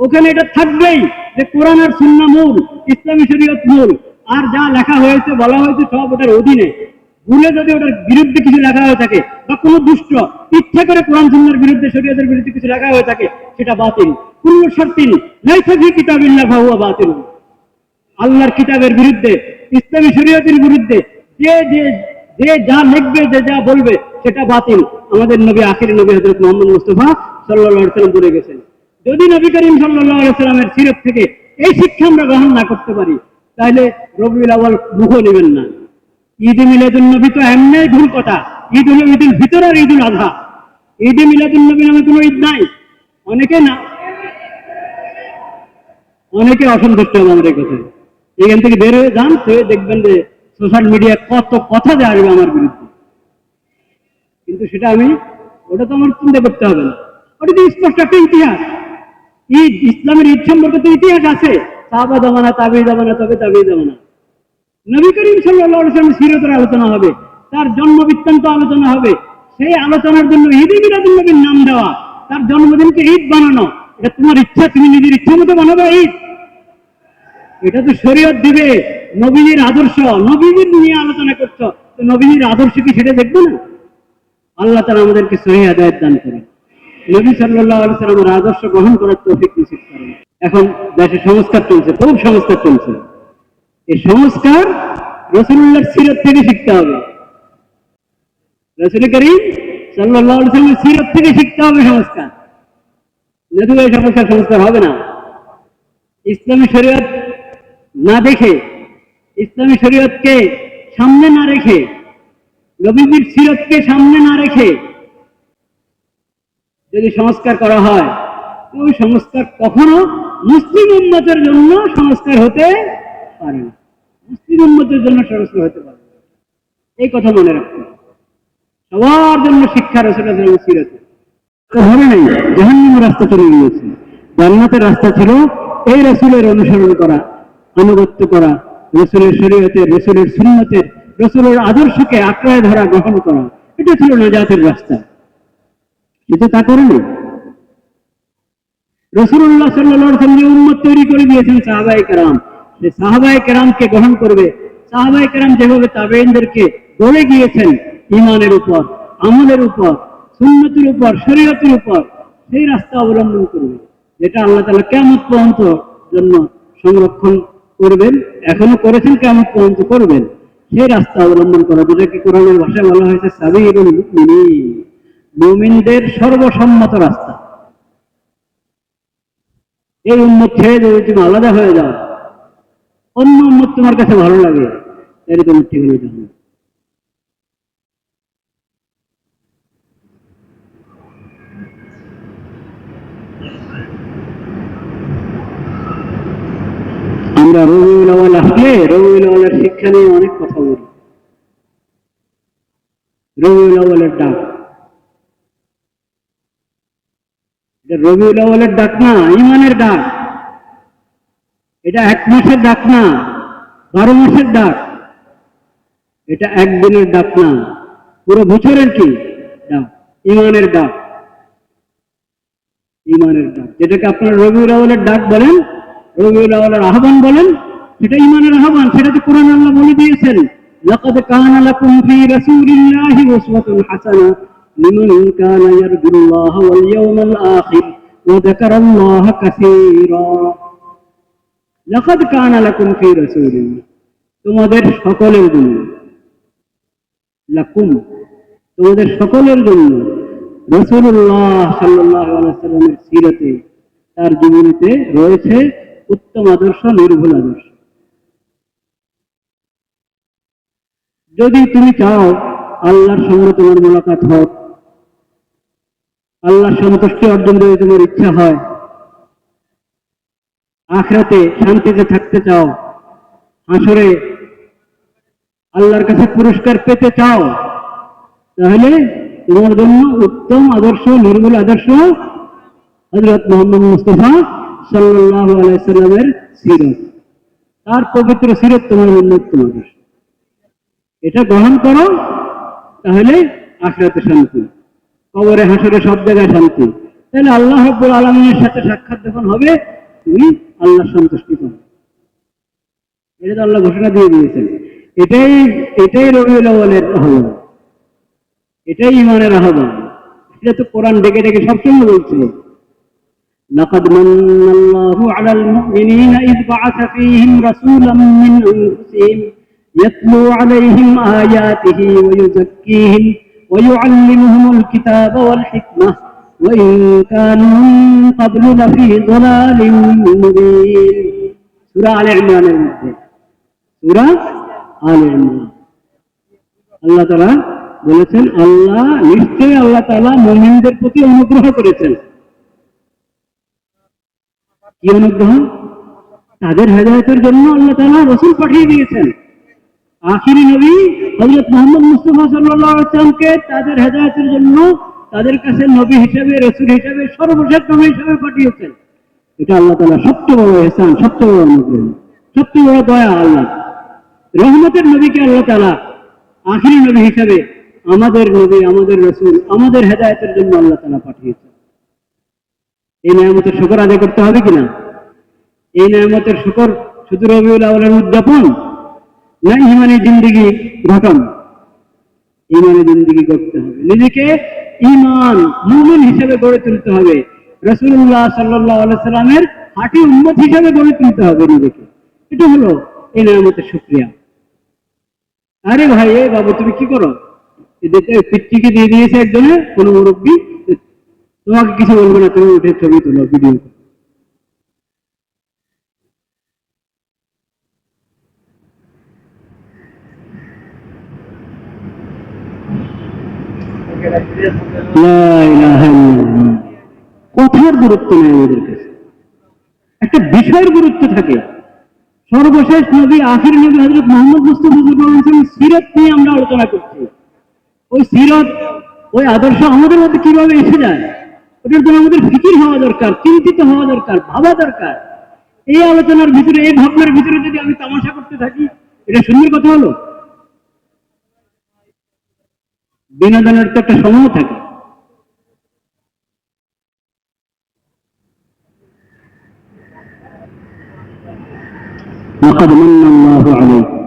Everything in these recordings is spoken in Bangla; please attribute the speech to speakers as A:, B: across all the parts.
A: ওখানে এটা থাকবেই যে কোরআন আর সুন্নাহ মূল, ইসলামী শরীয়ত মূল, আর যা লেখা হয়েছে বলা হয়েছে সব ওটার অধীনে। ভুলে যদি ওটার বিরুদ্ধে কিছু লেখা হয়ে থাকে বা কোনো দুষ্ট ইচ্ছা করে কোরআন সুন্নাহর বিরুদ্ধে, শরীয়তের বিরুদ্ধে কিছু লেখা হয়ে থাকে, সেটা বাতিল। কুল্লু শারতিন লাইসা ফি কিতাবিল্লাহ ফাহুয়া বাতিল। আল্লাহর কিতাবের বিরুদ্ধে, ইসলামী শরীয়তের বিরুদ্ধে যে যে যে যা লিখবে, যে যা বলবে, সেটা বাতিল। আমাদের নবী, আখির নবী হযরত মুহাম্মদ মুস্তাফা সাল্লাল্লাহু আলাইহি ওয়াসাল্লাম বলে গেছেন। যদি নবী করিম সাল্লাল্লাহু আলাইহি ওয়াসাল্লামের সিরাত থেকে এই শিক্ষা আমরা গ্রহণ না করতে পারি, তাহলে রবিউল আউয়াল মুখ নেবেন না। ঈদে মিলাদুন নবী তো এমনি ভুল কথা। ঈদ হলো ঈদুল ফিতর আর ঈদুল আযহা। ঈদে মিলাদুন নবী নামে কোনো ঈদ নাই। অনেকে অসন্তুষ্ট হবে আমাদের কথায়। এখান থেকে বের হয়ে যান, তো দেখবেন যে সোশ্যাল মিডিয়ায় কত কথা যে আসবে আমার বিরুদ্ধে। কিন্তু সেটা ওটা তো আমার চিন্তা করতে হবে না। ওটা তো স্পষ্ট একটা ইতিহাস। ঈদ, ইসলামের ঈদ সম্পর্কে তো ইতিহাস আছে। সাহাবা জামানা, তাবেঈ জামানা, তবে তাবেঈ জামানা। নবী করিম সাল্লাল্লাহু আলাইহি ওয়াসাল্লামের সিরাতের আলোচনা হবে, তার জন্ম বৃত্তান্ত আলোচনা হবে। সেই আলোচনার জন্য ঈদে মিলাদুন নবীর নাম দেওয়া, তার জন্মদিনকে ঈদ বানানো, এটা তোমার ইচ্ছা, তুমি নিজের ইচ্ছা মতো বানাবে ঈদ? এটা তো শরীয়ত দিবে, নবীর আদর্শ, নবীর নিয়ে আলোচনা করছো, তো নবীর আদর্শ কি সেটা দেখবে না? আল্লাহ তাআলা আমাদেরকে সহিহ হিদায়াত দান করেন। নবী সাল্লাল্লাহু আলাইহি ওয়াসাল্লামের আদর্শ গ্রহণ করার তৌফিক নসিব করেন। এখন দেশে সংস্কার চলছে, খুব সংস্কার চলছে। এই সংস্কার রাসূলুল্লাহর সিরাত থেকে শিখতে হবে। রাসূল করিম সাল্লাল্লাহু আলাইহি ওয়াসাল্লামের সিরাত থেকে শিখতে হবে সংস্কার। নতুবা এই সংস্কার হবে না। ইসলামী শরীয়ত না দেখে, ইসলামী শরীয়তকে সামনে না রেখে, নবীজির সিরাতকে সামনে না রেখে যদি সংস্কার করা হয়, ওই সংস্কার কখনো মুসলিম উম্মতের জন্য সংস্কার হতে পারে না। মুসলিম উম্মতের জন্য সংস্কার হতে পারে না, এই কথা মনে রাখতে। সবার জন্য শিক্ষা রাসূলুল্লাহর সিরাতে হবে নাই। জাহান্নামের রাস্তা চলে গিয়েছে, জান্নাতের রাস্তা ছিল এই রাসূলের অনুসরণ করা, আনুগত্য করা, রাসূলের শরীয়তের, রাসূলের সুন্নতের, রাসূলের আদর্শকে আঁকড়ায় ধরা, গ্রহণ করা। এটা ছিল নাজাতের রাস্তা। কিন্তু তা করেনি। রাসূলুল্লাহ সাল্লাল্লাহু আলাইহি ওয়াসাল্লাম যে উম্মত তৈরি করে দিয়েছেন সাহাবায়ে কেরাম, সেই সাহাবায়ে কেরামকে গ্রহণ করবে। সাহাবায়ে কেরাম যেভাবে তাবেঈনদেরকে গড়ে গিয়েছেন ঈমানের উপর, আমলের উপর, সুন্নতের উপর, শরীয়তের উপর, সেই রাস্তা অবলম্বন করবে, যেটা আল্লাহ তাআলা কিয়ামত পর্যন্ত জন্য সংরক্ষণ করবেন, এখনো করেছেন, কিয়ামত পর্যন্ত করবেন। সেই রাস্তা অবলম্বন করা, যেটাকে কোরআনের ভাষায় বলা হয়েছে সাবিলুল মুমিনিন, মুমিনদের সর্বসম্মত রাস্তা। এই উম্মত ছেড়ে যদি তুমি আলাদা হয়ে যাও, অন্য উম্মত তোমার কাছে ভালো লাগে, তাহলে তোমার ঠিকানা জানো। আমরা রবিউল আউয়াল আসলে রবিউল আউয়ালের শিক্ষা নিয়ে অনেক কথা বলি। রবিউল আউয়ালের ডাক, রবিউল আউয়ালের ডাক না, ঈমানের ডাক। এটা 1 মাসের ডাক না, 12 মাসের ডাক। এটা একদিনের ডাক না, পুরো বছরের কি ডাক, ঈমানের ডাক। ঈমানের ডাক, যেটাকে আপনারা রবিউল আউয়ালের ডাক বলেন, রবিউল আউয়ালের আহ্বান বলেন, সেটা ঈমানের আহ্বান। সেটা তো কোরআন আল্লাহ বলে দিয়েছেন, লাকাদ কানা লাকুম ফি রাসূলিল্লাহি উসওয়াতুন হাসানাহ লিমান কানা ইয়ারজুল্লাহ ওয়াল ইয়াওমাল আখির ওয়া যাকারাল্লাহা কাসীরা। লাকাদ কানা লাকুম ফি রাসূলিল্লাহ, তোমাদের সকলের জন্য, লাকুম তোমাদের সকলের জন্য, রাসূলুল্লাহ সাল্লাল্লাহু আলাইহি ওয়াসাল্লামের সিরাতে, তার জীবনীতে রয়েছে উত্তম আদর্শ, নির্ভুল আদর্শ। যদি তুমি চাও আল্লাহর সঙ্গে তোমার মোলাকাত হোক, আল্লাহর সন্তুষ্টি অর্জন যদি তোমার ইচ্ছা হয়, আখিরাতে শান্তিতে থাকতে চাও, হাসরে আল্লাহর কাছে পুরস্কার পেতে চাও, তাহলে তোমার জন্য উত্তম আদর্শ, নির্মল আদর্শ হযরত মুহাম্মদ মুস্তাফা সাল্লাল্লাহু আলাইহি ওয়াসাল্লামের সিরাত। তার পবিত্র সিরাত তোমার জন্য উত্তম আদর্শ। এটা গ্রহণ করো, তাহলে আখিরাতে শান্তি, কবরে হাসরে সব জায়গায় শান্তি। তাহলে আল্লাহ রাব্বুল আলামিনের সাথে সাক্ষাৎ যখন হবে তুমি আল্লাহর সন্তুষ্টি পাবে। এটা তো আল্লাহ ঘোষণা দিয়ে দিয়েছেন। এটাই এটাই রবিউল আউয়ালের আহ্বান, এটাই ঈমানের আহ্বান। এটা তো কোরআন ডেকে ডেকে সবসময় বলছে, লাকাদ মান্নাল্লাহু আলাল মুমিনিনা ইয বা'আসা ফীহিম রাসূলাম মিন আনফুসিহিম ইয়াতলু আলাইহিম আয়াতিহি ওয়া ইউযাক্কিহিম ওয়া ইউআল্লিমুহুমুল কিতাবা ওয়াল হিকমাহ ওয়া ইন কানু মিন ক্বাবলু লাফী যালালিম মুবিন। সূরা আলে ইমরানের মধ্যে, সূরা আলে ইমরান আল্লাহ তাআলা বলেছেন, আল্লাহ নিশ্চয়ই আল্লাহ তাআলা মুমিনদের প্রতি অনুগ্রহ করেছেন। কি অনুগ্রহ? তাদের হেদায়েতের জন্য আল্লাহ তাআলা রাসূল পাঠিয়ে দিয়েছেন। আখিরি নবী হযরত মুহাম্মদ মুস্তাফা সাল্লাল্লাহু আলাইহি ওয়াসাল্লামকে তাদের হেদায়েতের জন্য তাদের কাছে নবী হিসেবে, রাসূল হিসেবে, সর্বশেষ নবী হিসেবে পাঠিয়েছেন। এটা আল্লাহ তাআলা সবচেয়ে বড় ইহসান, সবচেয়ে বড় অনুগ্রহ, সবচেয়ে বড় দয়া। আল্লাহ রহমতের নবীকে আল্লাহ তাআলা আখিরি নবী হিসেবে আমাদের নবী, আমাদের রাসূল, আমাদের হেদায়েতের জন্য আল্লাহ তাআলা পাঠিয়েছেন। এই নিয়ামতের শুকর আদায় করতে হবে কিনা? এই নিয়ামতের শুকর শুধু রবিউল আউয়ালের উদযাপন না ঈমানি জিন্দেগি গঠন? ঈমানি জিন্দেগি করতে হবে, নিজেকে ঈমান মুমিন হিসেবে গড়ে তুলতে হবে, রাসূলুল্লাহ সাল্লাল্লাহু আলাইহি সাল্লামের খাঁটি উম্মত হিসেবে গড়ে তুলতে হবে নিজেকে। এটা হলো এই নিয়ামতের শুকরিয়া। আরে ভাই, এ বাবু তুমি কি করো? এদেরকে পিচ্চিকে দিয়ে দিয়েছে একজনে, কোন মুরব্বী, তোমাকে কিছু বলবে না, তুমি উঠে ছবি তোলো, ভিডিও। কথার গুরুত্ব নেই আমাদের কাছে, একটা বিষয়ের গুরুত্ব থাকে। সর্বশেষ নবী, আখির নবী হযরত মুহাম্মদ মুস্তাফা সাল্লাল্লাহু আলাইহি ওয়াসাল্লাম সিরাত নিয়ে আমরা আলোচনা করছি। ওই সিরাত, ওই আদর্শ আমাদের মধ্যে কিভাবে এসে যায়, ওটার জন্য আমাদের ফিকির হওয়া দরকার, চিন্তিত হওয়া দরকার, ভাবা দরকার। এই আলোচনার ভিতরে, এই ভাবনার ভিতরে যদি আমি তামাশা করতে থাকি, এটা সুন্দর কথা হলো? বিনোদনের তো একটা সময় থাকে। لقد من الله عليكم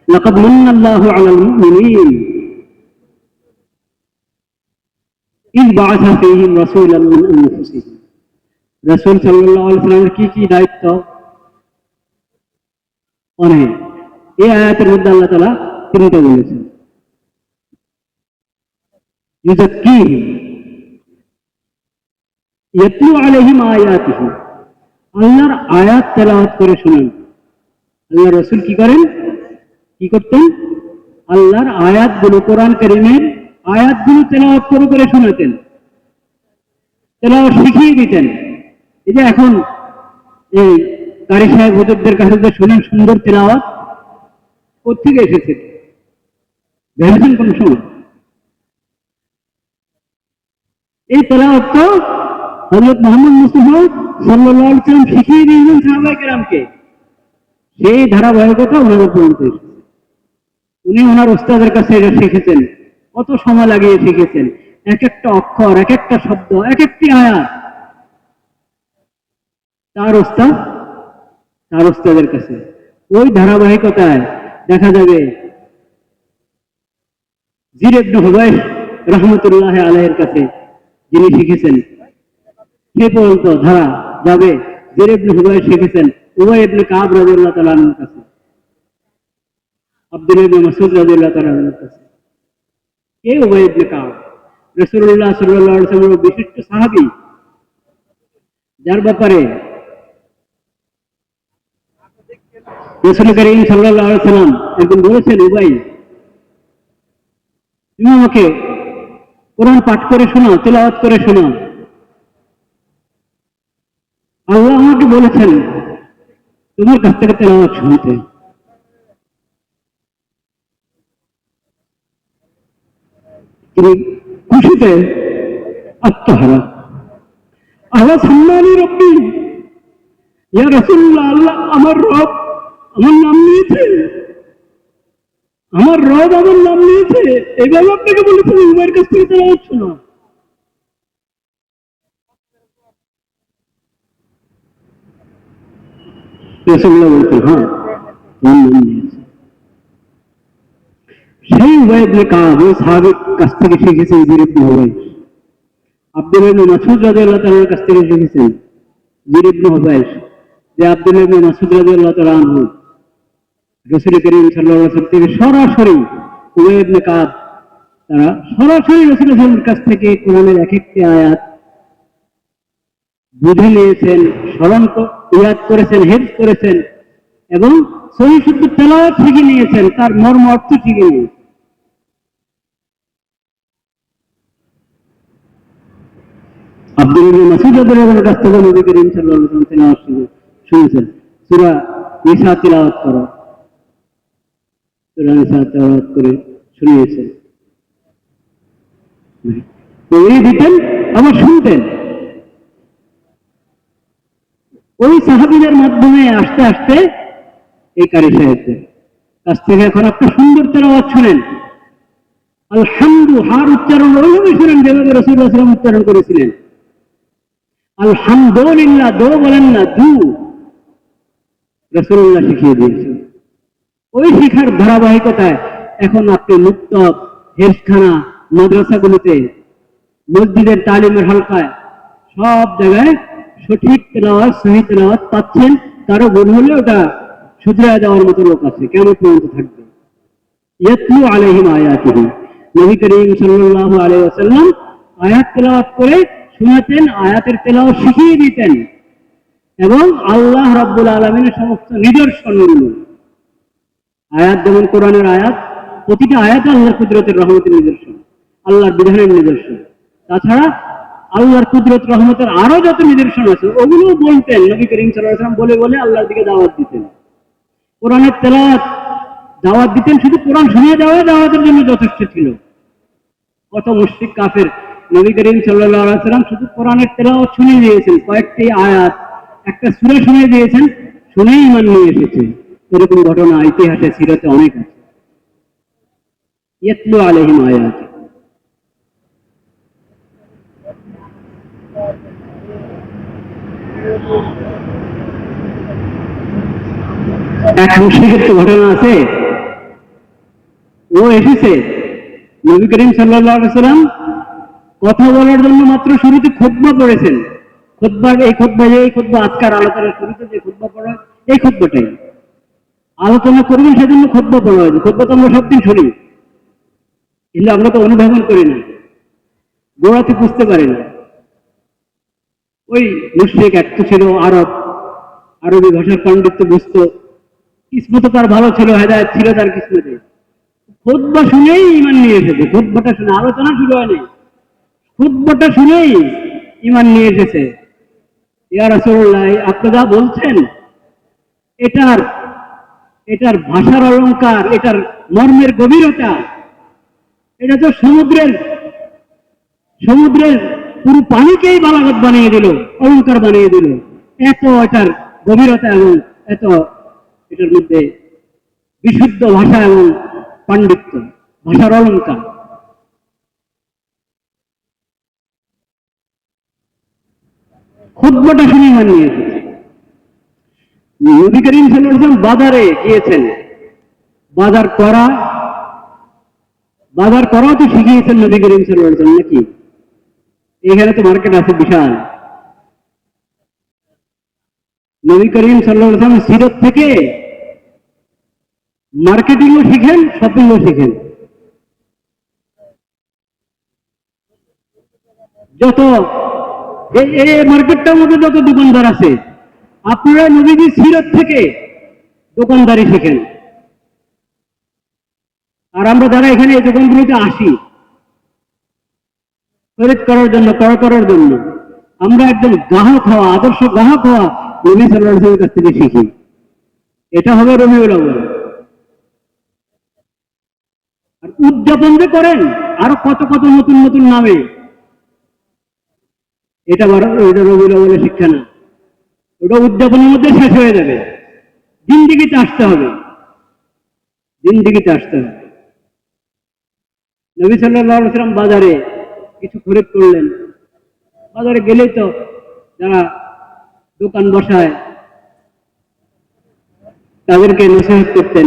A: لقد من الله على المؤمنين إذ بعث فيهم رسولا من أنفسهم। রাসূল সাল্লাল্লাহু আলাইহি ওয়াসাল্লামের কি কি দায়িত্ব অনেক। এই আয়াতের মধ্যে আল্লাহ তাআলা তিনটা বলেছেন। ইউযাক্কিহিম, ইয়াতলু আলাইহিম আয়াতিহি, আল্লাহর আয়াত তেলাওয়াত করে শোনান। আল্লাহ রাসূল কি করেন? কি করতেন? আল্লাহর আয়াতগুলো, কোরআন কারীমের আয়াতগুলো তেলাওয়াত করে করে শোনাতেন, তেলাওয়াত শিখিয়ে দিতেন। এই যে এখন এই কারি সাহেব হুজুরদের কাছে যে শুনেন সুন্দর তেলাওয়াত, কোত্থেকে এসেছে ভেবেছেন কোন সময়? এই তেলাওয়াত তো হযরত মুহাম্মদ মুস্তাফা সাল্লাল্লাহু আলাইহি ওয়াসাল্লাম শিখিয়ে দিয়েছেন সাহাবায়ে কেরামকে। সেই ধারাবাহিকতা ওনারা পর্যন্ত এসেছে। উনি ওনার ওস্তাদের কাছে এটা শিখেছেন, কত সময় লাগিয়ে শিখেছেন, এক একটা অক্ষর, এক একটা শব্দ, এক একটি আয়াত তার ওস্তাদের কাছে। ওই ধারাবাহিকতায় দেখা যাবে জির ইবনে হুবাইশ রাহমাতুল্লাহি আলাইহির কাছে যিনি শিখেছেন, সে পর্যন্ত ধারা যাবে। জির ইবনে হুবাইশ শিখেছেন উবাই ইবনে কাব রাদিয়াল্লাহু তাআলা আনহুর কাছে, আব্দুল্লাহ ইবনে মাসউদ রাদিয়াল্লাহু তাআলা আনহুর কাছে। এই উবাই ইবনে কাব রাসূলুল্লাহ সাল্লাল্লাহু আলাইহি ওয়াসাল্লামের বিশিষ্ট সাহাবী, যার ব্যাপারে রাসূল করিম সাল্লাল্লাহু আলাইহি ওয়াসাল্লাম একদিন বলেছেন, উবাই তুমি আমাকে কোরআন পাঠ করে শোনাও, তেলাওয়াত করে শোনাও। আল্লাহ আমাকে বলেছেন তোমার কাছ থেকে তেলাওয়াত শুনতে। তিনি খুশিতে আত্মহারা, আল্লাহ সম্মানী রব্বি, ইয়া রাসূলুল্লাহ, আল্লাহ আমার রব আমার নাম নিয়েছে, আমার রব আমার নাম নিয়েছে, এইভাবে আপনাকে বলেছেন উমায়ের কাছ থেকে তেলাওয়াত শোনাও। রাসূলুল্লাহ বলতেন, হ্যাঁ তোমার নাম নিয়েছে। সেই উবাই ইবনে কাব ওই সাহাবীর কাছ থেকে শিখেছেন জির ইবনে হুবাইশ। আব্দুল্লাহ ইবনে মাসউদ রাদিয়াল্লাহু তাআলার কাছ থেকে শিখেছেন জির ইবনে হুবাইশ, যে আব্দুল্লাহ ইবনে মাসউদ রাদিয়াল্লাহু তাআলা আনহু রাসূল করিম সাল্লাল্লাহু আলাইহি ওয়াসাল্লাম থেকে সরাসরি উবাই ইবনে কাব তারা সরাসরি রাসূলের কাছ থেকে কোরআনের এক একটি আয়াত বুঝে নিয়েছেন, স্মরণ ইয়াদ করেছেন, হেফজ করেছেন এবং সহিহ শুদ্ধ তেলাওয়াত শিখে নিয়েছেন, তার মর্ম অর্থ শিখে নিয়েছেন। আব্দুল্লাহ ইবনে মাসউদ রাদিয়াল্লাহু তাআলার কাছ থেকে নবী করিম সাল্লাল্লাহু আলাইহি ওয়াসাল্লাম তেলাওয়াত শুনেছেন, সূরা নিসা তেলাওয়াত করো, সূরা নিসা তেলাওয়াত করে শুনিয়েছেন। পড়িয়ে দিতেন, আবার শুনতেন। ওই সাহাবীদের মাধ্যমে আস্তে আস্তে এই কারি সাহেবদের কাছ থেকে এখন আপনি সুন্দর তেলাওয়াত শুনেন। আলহামদু হার উচ্চারণ ওইভাবে শুনেন যেভাবে রাসূলুল্লাহ সাল্লাল্লাহু আলাইহি ওয়াসাল্লাম উচ্চারণ করেছিলেন। আলহামদুলিল্লাহ দো বলেন না, দু রাসূলুল্লাহ শিখিয়ে দিয়েছেন। ওই শিখার ধারাবাহিকতায় এখন আপনি মুক্ত হেফজখানা, মাদ্রাসাগুলোতে, মসজিদের তালিমের হালকায় সব জায়গায় সঠিক তেলাওয়াত, সহিহ তেলাওয়াত পাচ্ছেন। কারো ভুল হলে ওটা শুধরায় দেওয়ার মতো লোক আছে, কিয়ামত পর্যন্ত থাকবে। ইয়াতলু আলাইহিম আয়াতিহি, নবী করিম সাল্লাল্লাহু আলাইহি ওয়াসাল্লাম আয়াত তেলাওয়াত করে শোনাতেন, আয়াতের তেলাওয়াত শিখিয়ে দিতেন এবং আল্লাহ রাব্বুল আলামিনের সমস্ত নিদর্শনগুলো, আয়াত যেমন কোরআনের আয়াত, প্রতিটা আয়াতে আল্লাহর কুদরতের রহমতের নিদর্শন, আল্লাহর বিধানের নিদর্শন। তাছাড়া আল্লাহর কুদরত রহমতের আরো যত নিদর্শন আছে ওগুলো বলতেন নবী করিম সাল্লাল্লাহু আলাইহি ওয়াসাল্লাম, বলে বলে আল্লাহর দিকে দাওয়াত দিতেন। কোরআনের তেলাওয়াত দাওয়াত দিতেন, শুধু কোরআন শুনিয়ে দেওয়া দাওয়াতের জন্য যথেষ্ট ছিল। কত মুশরিক কাফের নবী করিম সাল্লাল্লাহু আলাইহি ওয়াসাল্লাম শুধু কোরআনের তেলাওয়াত শুনিয়ে দিয়েছেন, কয়েকটি আয়াত, একটা সূরা শুনিয়ে দিয়েছেন, শুনেই ঈমান নিয়ে এসেছে। এরকম ঘটনা ইতিহাসে, সিরাতে অনেক আছে। ইয়াতলু আলাইহিম আয়াতি, এক মুশরিকের তো ঘটনা আছে। ও এসেছে নবী করিম সাল্লাল্লাহু আলাইহি ওয়াসাল্লাম কথা বলার জন্য মাত্র শুরুতে খুতবা পড়েছেন। খুতবার এই খুতবা, এই খুতবা আজকার আলোচনার শুরুতে যে খুতবা পড়া, এই খুতবাটাই আলোচনা করবেন, সেজন্য খুতবা পড়া হয়েছে। খুতবা তো আমরা সব দিন শুনি, কিন্তু আমরা তো অনুধাবন করি না, গোড়াতে বুঝতে পারি না। ওই মুশরিক এক তো ছিল আরব, আরবি ভাষার পাণ্ডিত্য বুঝতো, কিসমত তার ভালো ছিল, হেদায়েত ছিল তার কিসমতে। খুতবা শুনেই ঈমান নিয়ে এসেছে। খুতবাটা শুনে, আলোচনা শুরু হয়নি, খুতবাটা শুনেই ঈমান নিয়ে এসেছে। ইয়া রাসূলুল্লাহ, আপনি যা বলছেন এটার এটার ভাষার অলংকার, এটার মর্মের গভীরতা, এটা তো সমুদ্রের সমুদ্রের পুরো পানিকেই বালাগত বানিয়ে দিল, অলংকার বানিয়ে দিল। এত এটার গভীরতা এবং এত এটার মধ্যে বিশুদ্ধ ভাষা এবং পাণ্ডিত্য, ভাষার অলংকার। খুতবাটা শুনে ঈমান নিয়ে এসেছে। নবী করিম সাল্লাল্লাহু আলাইহি ওয়াসাল্লাম বাজারে গিয়েছেন, বাজার করাও তো শিখিয়েছেন নবী করিম সাল্লাল্লাহু আলাইহি ওয়াসাল্লাম, নাকি? এখানে তো মার্কেট আছে বিশাল। নবী করিম সাল্লাল্লাহু আলাইহি ওয়াসাল্লাম সিরাত থেকে মার্কেটিংও শিখেন, শপিংও শিখেন। যত এই মার্কেটটার মধ্যে যত দোকানদার আছে, আপনারা নবীজি সিরাত থেকে দোকানদারি শিখেন। আর আমরা যারা এখানে এই দোকানগুলোতে আসি খরিদ করার জন্য, ক্রয় করার জন্য, আমরা একজন গ্রাহক হওয়া, আদর্শ গ্রাহক হওয়া নবী সাল্লাল্লাহু আলাইহি ওয়াসাল্লামের কাছ থেকে শিখি। এটা হবে রবিউল আউয়াল। আর উদযাপন যে করেন আরো কত কত নতুন নতুন নামে, এটা রবিউল আউয়ালের শিক্ষা না, ওটা উদযাপনের মধ্যে শেষ হয়ে যাবে। জিন্দেগিতে আসতে হবে, জিন্দেগিতে আসতে হবে। নবী সাল্লাল্লাহু আলাইহি ওয়াসাল্লাম বাজারে কিছু খরিদ করলেন। বাজারে গেলেই তো যারা দোকান বসায় তাদেরকে নসিহত করতেন,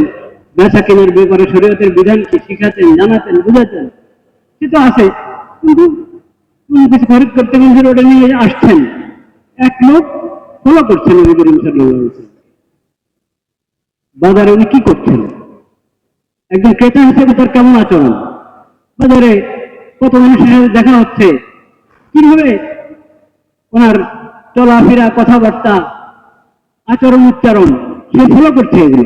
A: বেচা কেনার ব্যাপারে শরীয়তের বিধান কি শিখাতেন, জানাতেন, বুঝাতেন, সে তো আছে। কিন্তু কোনো কিছু খরিদ করতে গেলে ওটা নিয়ে আসছেন, এক লোক ফলো করছেন নবী করিম সাল্লাল্লাহু আলাইহি ওয়াসাল্লাম। বাজারে উনি কি করছেন, একজন ক্রেতা হিসেবে তার কেমন আচরণ, বাজারে কত মানুষের সাথে দেখা হচ্ছে, কিভাবে ওনার চলাফেরা, কথাবার্তা, আচরণ, উচ্চারণ, সে ফলো করছে এগুলো।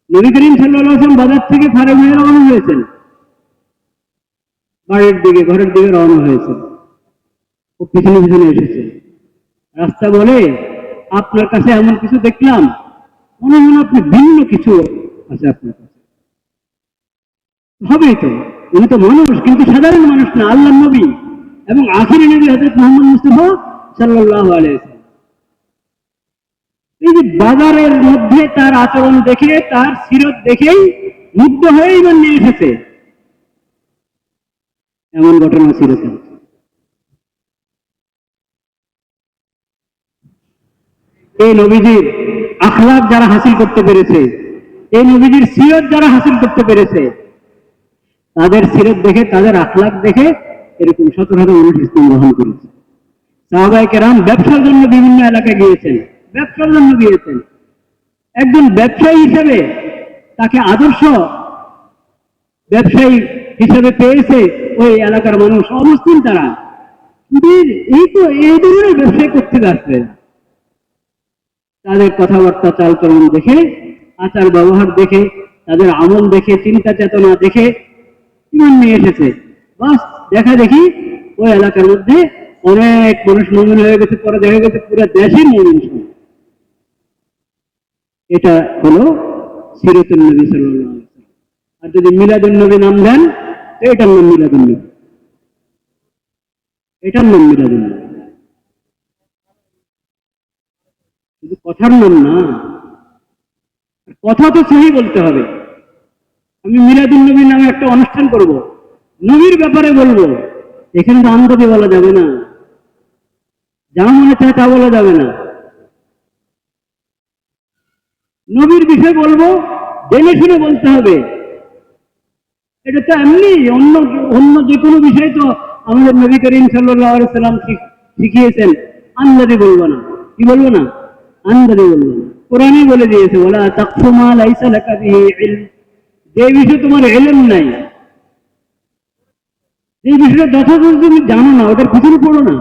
A: নবী করিম সাল্লাল্লাহু আলাইহি ওয়াসাল্লাম বাজার থেকে ফারেক হয়ে রওনা হয়েছেন, বাড়ির দিকে, ঘরের দিকে রওনা হয়েছেন। ও পিছনে পিছনে এসেছে। রাস্তা বলে, আপনার কাছে এমন কিছু দেখলাম, মনে মনে আপনি ভিন্ন কিছু আছে আপনার কাছে। হবেই তো, উনি তো মানুষ, কিন্তু সাধারণ মানুষ না, আল্লাহ নবী এবং আখিরি নবী হযরত মুহাম্মদ মুস্তাফা সাল্লাল্লাহু আলাইহি ওয়াসাল্লাম। এই যে বাজারের মধ্যে তার আচরণ দেখে, তার সিরত দেখেই মুগ্ধ হয়ে ইমান নিয়ে এসেছে, এমন ঘটনা সিরতে। এই নবীজির আখলাক যারা হাসিল করতে পেরেছে, এই নবীজির সিরত যারা হাসিল করতে পেরেছে, তাদের সিরত দেখে, তাদের আখলাক দেখে এরকম শত শত মানুষ ইসলাম গ্রহণ করেছে। সাহাবায়ে কেরাম ব্যবসার জন্য বিভিন্ন এলাকায় গিয়েছেন, ব্যবসার জন্য গিয়েছেন। একজন ব্যবসায়ী হিসেবে তাকে আদর্শ ব্যবসায়ী হিসেবে পেয়েছে ওই এলাকার মানুষ, অমুসলিম তারা। এই তো এই ধরনের ব্যবসায় করতে যাচ্ছে, তাদের কথাবার্তা, চালচলন দেখে, আচার ব্যবহার দেখে, তাদের আমল দেখে, চিন্তা চেতনা দেখে ইমান নিয়ে এসেছে। বাস দেখা দেখি ওই এলাকার মধ্যে অনেক মানুষ মুমিন হয়ে গেছে, পরে দেখা গেছে পুরো দেশের মুমিন। এটা হলো সিরাতুন নবী সাল্লাল্লাহু আলাইহি ওয়াসাল্লাম। আর যদি মিলাদুন নবী নাম দেন, এটার নাম মিলাদুন নবী, এটার নাম মিলাদুন নবী, শুধু কথার নাম না। কথা তো সহি বলতে হবে। আমি মিলাদুন নবীর নামে একটা অনুষ্ঠান করব, নবীর ব্যাপারে বলবো, এখানে তো আনন্দ বলা যাবে না, যা মনে চায় তা বলা যাবে না। নবীর বিষয় বলবো, জেনে শুনে বলতে হবে। এটা তো এমনি, অন্য অন্য যে কোনো বিষয় তো আমাদের নবী করিম সাল্লাল্লাহু আলাইহি ওয়াসাল্লাম শিখিয়েছেন, আন্দাজে বলবো না। কি বলবো না? আন্দাজে বলবো না। কোরআনই বলে দিয়েছে, ওয়ালা তাকফু মা লাইসা লাকা বিহি ইলম, যে বিষয়ে তোমার ইলম নাই, যে বিষয়টা যথাযথ তুমি জানো না, ওটার পিছনে পড়ো না,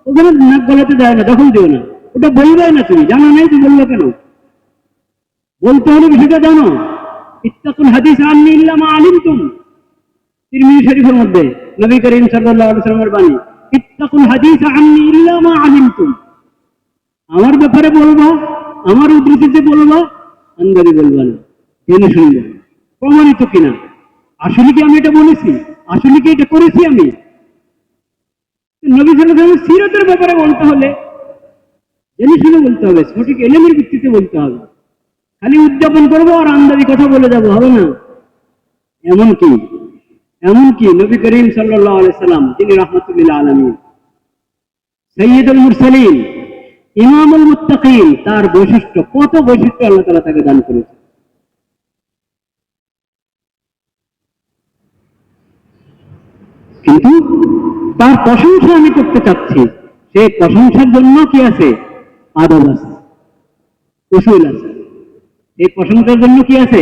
A: ওখানে নাক গলাতে দেয় না, দখল দিও না, ওটা বলবে না। তুমি জানো নাই, তুমি বললো কেন? বলতে হলে বিষয়টা জানো। ইত্তাকুল হাদিস আন্নী ইল্লা মা আলিমতুম, তিরমিজি শরীফের মধ্যে নবী করিম সাল্লাল্লাহু আলাইহি ওয়াসাল্লামের বাণী, ইত্তাকুল হাদিস আন্নী ইল্লা মা আলিমতুম, আমার ব্যাপারে বলবা, আমার উদ্ধৃতিতে বলবা, আন্দাজি বলবা না, জেনে শুনবে প্রমাণিত কিনা, আসলে কি আমি এটা বলেছি, আসলে কি এটা করেছি আমি। নবী সাল্লাল্লাহু আলাইহি ওয়াসাল্লামের সিরাতের ব্যাপারে বলতে হলে জেনে শুনে বলতে হবে, সঠিক ইলমের ভিত্তিতে বলতে হবে। খালি উদ্যাপন করবো আর আন্দাজি কথা বলে যাবো, হবে না। এমনকি নবী করিম সাল্লাল্লাহু আলাইহি সাল্লাম, যিনি রাহমাতুল লিল আলামিন, সাইয়্যিদুল মুরসালিন, ইমামুল মুত্তাকিন, তার বৈশিষ্ট্য, কত বৈশিষ্ট্য আল্লাহ তাআলা তাকে দান করেছে। কিন্তু তার প্রশংসা আমি করতে চাচ্ছি, সেই প্রশংসার জন্য কি আছে? আদব আছে, উসুল আছে। এই প্রশংসার জন্য কি আছে?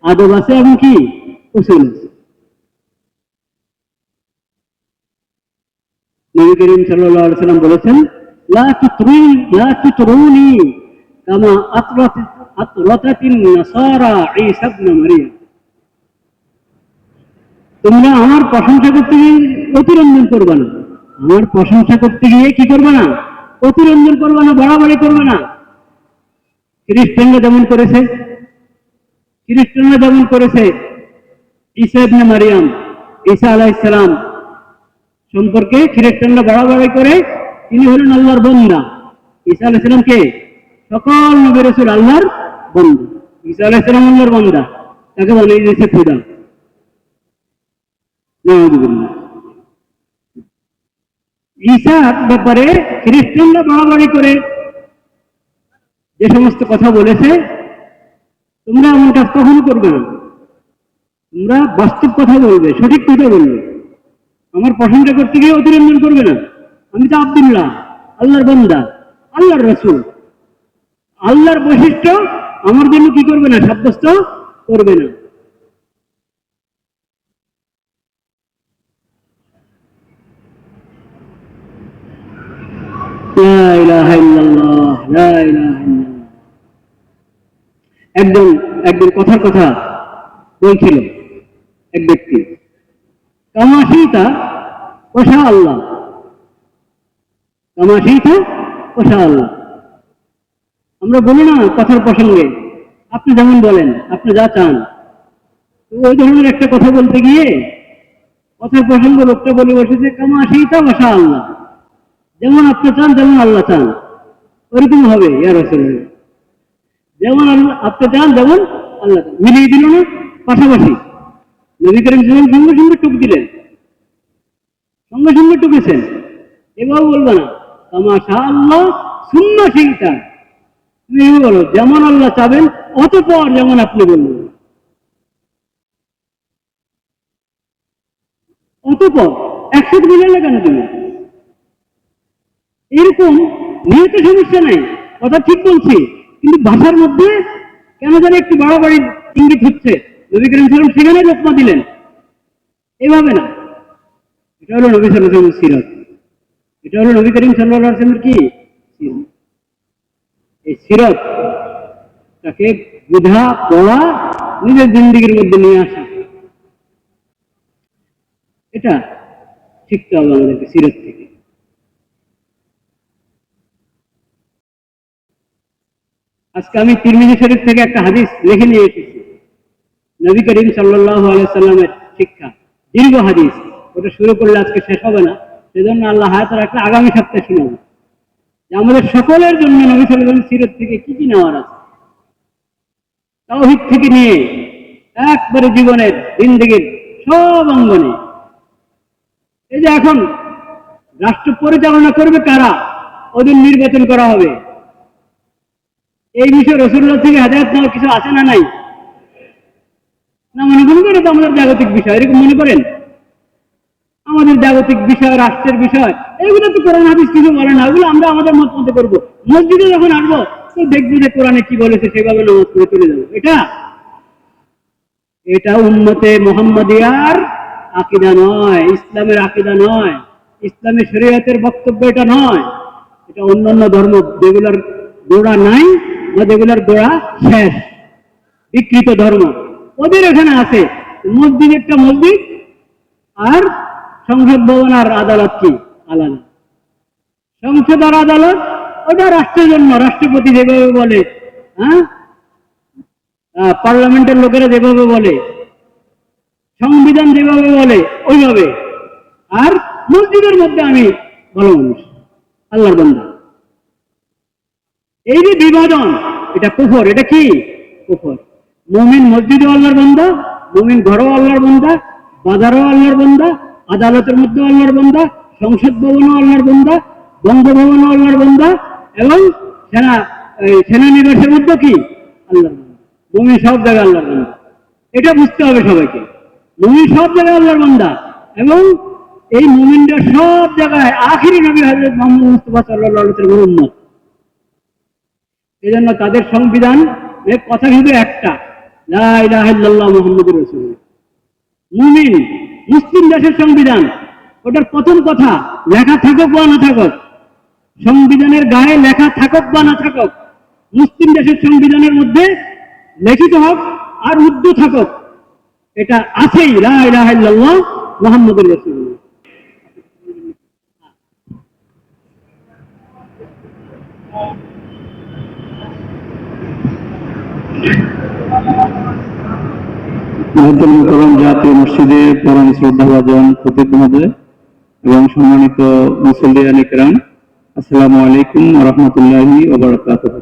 A: আদব আছে এবং কি উসুল আছে। নবী করিম সাল্লাল্লাহু আলাইহি ওয়াসাল্লাম বলেছেন, লা তুতরুনি কামা আতরাতিন নাসারা ঈসা ইবনে মারইয়াম, তোমরা আমার প্রশংসা করতে গিয়ে অতিরঞ্জন করবে না। আমার প্রশংসা করতে গিয়ে কি করবে না? অতিরঞ্জন করবে না, বাড়াবাড়ি করবে না। খ্রিস্টানরা যেমন করেছে, ঈসা ইবনে মারইয়াম, ঈসা আলাইহিস সালাম সম্পর্কে খ্রিস্টানরা বাড়াবাড়ি করে, তিনি হলেন আল্লাহর বান্দা। ঈসা আলাইহিস সালাম কে? সকল নবী রাসূল আল্লাহর বান্দা। ঈসা আলাইহিস সালাম আল্লাহর বান্দা, তাকে বানিয়ে দিয়েছে খোদা। নাউযুবিল্লাহ। ঈসার ব্যাপারে খ্রিস্টানরা বাড়াবাড়ি করে যে সমস্ত কথা বলেছে, তোমরা এমন কাজ কখনো করবে না, তোমরা বাস্তব কথা বলবে, সঠিক কথা বলবে। আমার প্রশংসা করতে গিয়ে অতিরঞ্জন করবে না। আমি তো আব্দুল্লাহ, আল্লাহর বান্দা, আল্লাহর রাসূল। আল্লাহর বৈশিষ্ট্য আমার জন্য কি করবে না, সাব্যস্ত করবে না। লা ইলাহা ইল্লাল্লাহ, লা ইলাহা ইল্লাল্লাহ। একদিন কথার কথা বলছিল এক ব্যক্তি, কামাশিতা ওশা আল্লাহ, কামাশিতা ওশা আল্লাহ। আমরা বলি না কথার প্রসঙ্গে, আপনি যেমন বলেন, আপনি যা চান। ওই ধরনের একটা কথা বলতে গিয়ে কথার প্রসঙ্গ লোকটা বলে বসেছে, কামাশিতা ওশা আল্লাহ, যেমন আপনি চান যেমন আল্লাহ চান ওরকম হবে ইয়া রাসূলুল্লাহ। যেমন আল্লাহ আপনি চান যেমন আল্লাহ চান, মিলিয়ে দিল না পাশাপাশি। নবী করিম সাল্লাল্লাহু আলাইহি ওয়াসাল্লাম সঙ্গে সঙ্গে টুক দিলেন, সঙ্গে সঙ্গে টুকেছেন। এভাবে বলবে না তামাশা আল্লাহ সুন্না শিতা, তুমি বলো যেমন আল্লাহ চাবেন অতঃপর যেমন আপনি বলবেন, অতঃপর একসাথে মিলালে কেন তুমি? এরকম নিহত সমস্যা নাই, কথা ঠিক বলছি, কিন্তু ভাষার মধ্যে কেন যেন একটু বাড়াবাড়ি ইঙ্গিত হচ্ছে। নবী করিম সাল্লাল্লাহু আলাইহি ওয়াসাল্লাম সেখানে লোকমা দিলেন, এভাবে না। এটা হলো নবী সাল্লাল্লাহু আলাইহি ওয়াসাল্লামের সিরাত, এটা হলো নবী করিম সাল্লাল্লাহু আলাইহি ওয়াসাল্লামের কি সিরাত। এই সিরাত তাকে বুঝা পড়া, নিজের জিন্দেগির মধ্যে নিয়ে আসা, এটা শিখতে হবে আমাদেরকে সিরাত থেকে। আজকে আমি তিরমিজি শরীফ থেকে একটা হাদিস লিখে নিয়ে এসেছি, নবী করিম সাল্লাল্লাহু আলাইহি ওয়াসাল্লামের শিক্ষা, দীর্ঘ হাদিস। ওটা শুরু করলে আজকে শেষ হবে না, সেজন্য আল্লাহ হায়াত রাখলে আগামী সপ্তাহে শুনাবো যে আমাদের সকলের জন্য নবী সাল্লাল্লাহু আলাইহি ওয়াসাল্লামের সিরাত থেকে কি কি নেওয়ার আছে। তাওহীদ থেকে নিয়ে একবারে জীবনের জিন্দেগির সব অঙ্গনে। এই যে এখন রাষ্ট্র পরিচালনা করবে কারা, ওদের নির্বাচন করা হবে, এই বিষয়ে রাসূলুল্লাহ থেকে হেদায়েত নেওয়ার কিছু আছে না নাই? না মনে করেন এটা তো আমাদের জাগতিক বিষয়, এরকম মনে করেন? আমাদের জাগতিক বিষয়, রাষ্ট্রের বিষয়, এগুলো তো কোরআন হাদিস কিছু বলে না, ওগুলো আমরা আমাদের মত মতো করবো। মসজিদে যখন আসবো তো দেখবো যে কোরআনে কি বলেছে, সেভাবে নামাজ পড়ে চলে যাবো। এটা উম্মতে মুহাম্মাদিয়ার আকীদা নয়, ইসলামের আকীদা নয়, ইসলামের শরীয়তের বক্তব্য এটা নয়। এটা অন্যান্য ধর্ম যেগুলোর গোড়া নাই বা যেগুলোর গোড়া শেষ, বিকৃত ধর্ম, ওদের এখানে আছে। মসজিদ একটা মসজিদ, আর সংসদ ভবন আর আদালত কি আলাদা। সংসদ আর আদালত ওটা রাষ্ট্রের জন্য, রাষ্ট্রপতি যেভাবে বলে, হ্যাঁ, পার্লামেন্টের লোকেরা যেভাবে বলে, সংবিধান যেভাবে বলে ওইভাবে। আর মসজিদের মধ্যে আমি ভালো মানুষ, আল্লাহর বান্দা। এই যে বিভাজন, এটা কুফর। এটা কি কুফর? মুমিন মসজিদও আল্লাহর বান্দা, মুমিন ঘরও আল্লাহর বান্দা, বাজারও আল্লাহর বান্দা, আদালতের মধ্যেও আল্লাহর বান্দা, সংসদ ভবনও আল্লাহর বান্দা, বঙ্গভবনও আল্লাহর বান্দা, এবং সেনানিবাসের মধ্যে কি আল্লাহর বান্দা। মুমিন সব জায়গায় আল্লাহর বান্দা, এটা বুঝতে হবে সবাইকে। মুমিন সব জায়গায় আল্লাহর বান্দা, এবং এই মুমিনরা সব জায়গায় আখিরি নবী হযরত মুহাম্মদ মুস্তাফা সাল্লাল্লাহু আলাইহি ওয়াসাল্লামের উম্মত। এই জন্য তাদের সংবিধান কথা কিন্তু একটা, লা ইলাহা ইল্লাল্লাহ মুহাম্মাদুর রাসূলুল্লাহ। মুমিন মুসলিম দেশের সংবিধান, ওটার প্রথম কথা লেখা থাকুক বা না থাকুক, সংবিধানের গায়ে লেখা থাকুক বা না থাকুক, মুসলিম দেশের সংবিধানের মধ্যে লিখিত হোক আর উর্দু থাকুক, এটা আছেই, লা ইলাহা ইল্লাল্লাহ মুহাম্মাদুর রাসূলুল্লাহ। জাতীয় মসজিদে পরম শ্রদ্ধাভাজন খতিব মহোদয় এবং সম্মানিত মুসল্লিয়ান ইকরাম, আসসালামু আলাইকুম ওয়া রাহমাতুল্লাহি ওয়া বারাকাতুহু।